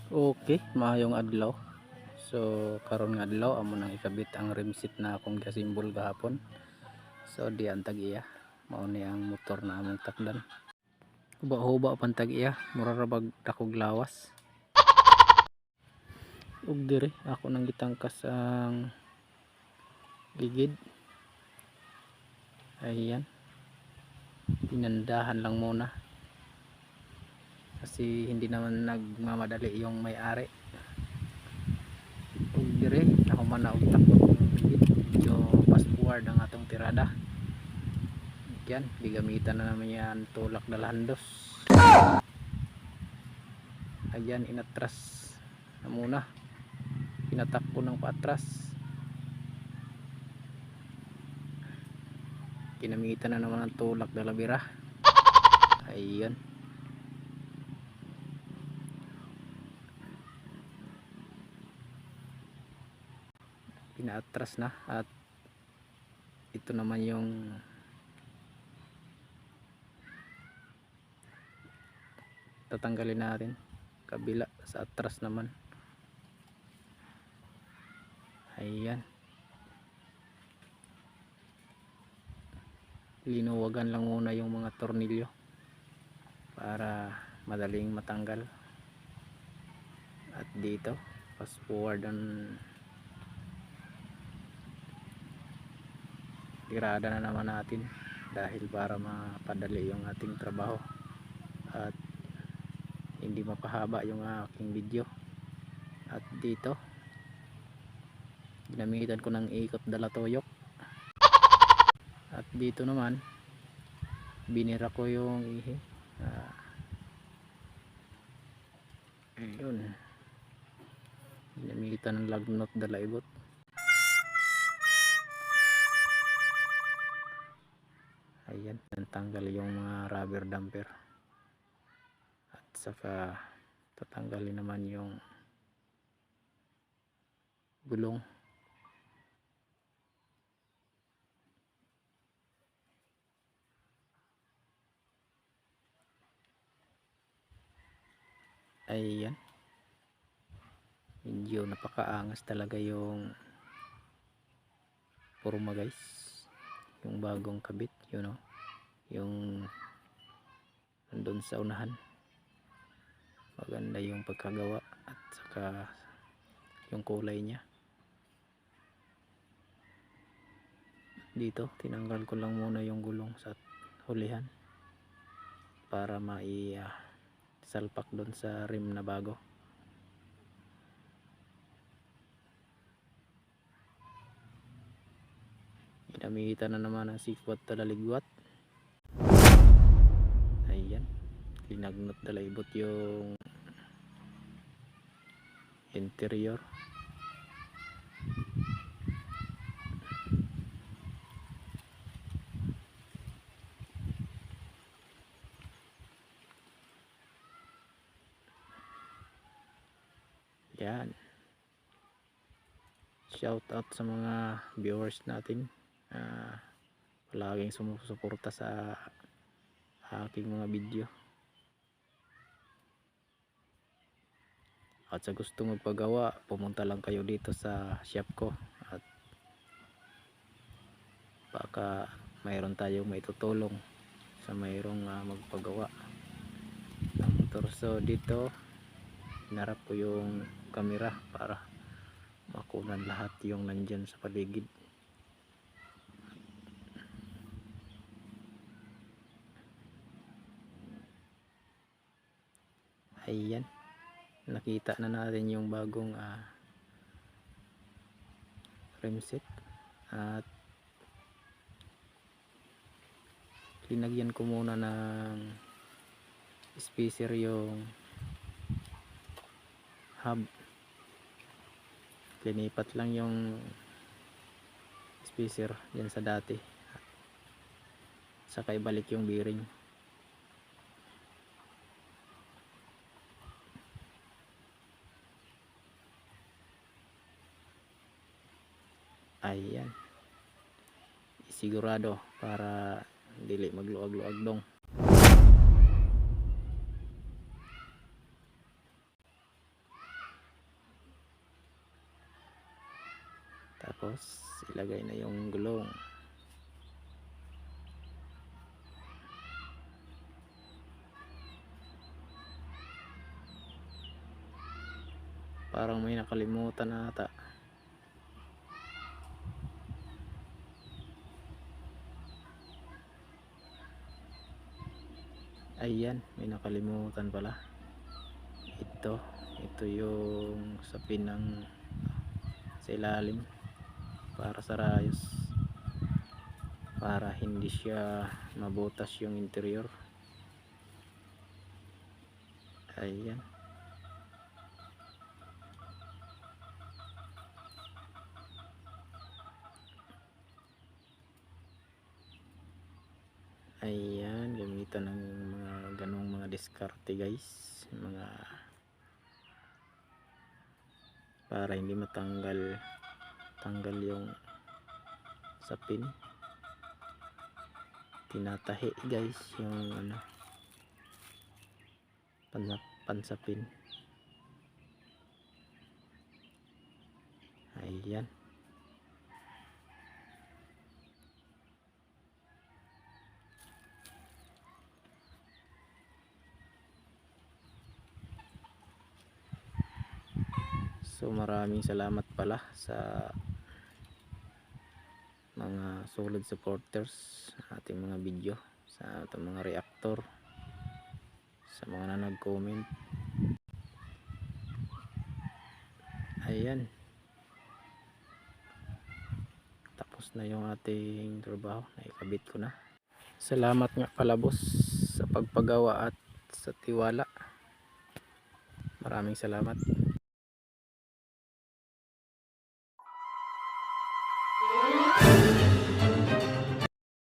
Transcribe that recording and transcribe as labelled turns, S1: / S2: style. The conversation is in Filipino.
S1: Okay, maayong adlaw. So karon nga adlaw amo nang ikabit ang rimset na akong gasimbol gahapon. So di ang tag-iya mao ni ang motor na among takdan. Huba-huba pan tag-iya, mura ra bag takog lawas. Ug dire ako nang gitangkas ang ligid. Ayan. Pinandahan lang muna. Kasi hindi naman nagmamadali yung may-ari. Ug dire ako man na og takbo ng ligid. Medyo fast forward ang atong tirada. Yan, gigamitan na naman yan tulak dalahandos. Ayan, inatras na muna, pinatakbo ng paatras, ginamitan na naman ang tulak dalabira. Ayan, pinaatras na at ito naman yung tatanggalin natin, kabila sa atras naman. Ayan, linuwagan lang muna yung mga tornilyo para madaling matanggal. At dito fast forward ang tirada na naman natin dahil para mapadali yung ating trabaho at hindi mapahaba yung aking video. At dito ginamitan ko ng ikot dala tuyok, at dito naman binira ko yung ihi. Ayun, ginamitan ng lagnot dala ibot. Ayan, natanggal yung mga rubber damper at saka tatanggalin naman yung gulong. Ayan, medyo napakaangas talaga yung forma guys, yung bagong kabit, you know, yung nandun sa unahan. Maganda yung pagkagawa at saka yung kulay niya. Dito tinanggal ko lang muna yung gulong sa hulihan para salpak doon sa rim na bago. Ginamitan na naman ang sikwat talaligwat. Ayan, linagnot dalaibot yung interior. Yan, shout out sa mga viewers natin, palaging sumusuporta sa aking mga video. At sa gusto magpagawa, pumunta lang kayo dito sa shop ko at baka mayroon tayong maitutulong sa mayroong magpagawa ng motor. So dito hinarap ko yung camera para makunan lahat yung nandyan sa paligid. Ayan, nakita na natin yung bagong rim set at linagyan ko muna ng spacer yung hub. Linipat lang yung spacer yan sa dati, saka ibalik yung bearing. Ayan, isigurado para dili magluag-luag dong. Tapos ilagay na yung gulong. Parang may nakalimutan na ata. Ayan, may nakalimutan pala. Ito yung sa pinang sa ilalim para sa rayos, para hindi siya mabutas yung interior. Ayan. Ayan, gamitan ng mga ganong mga diskarte guys, mga para hindi matanggal yung sapin. Tinatahi guys yung pansapin. Ayan. So maraming salamat pala sa mga solid supporters sa ating mga video, sa ating mga reactor, sa mga na nag-comment. Ayan, tapos na yung ating trabaho, naikabit ko na. Salamat nga pala boss sa pagpagawa at sa tiwala. Maraming salamat.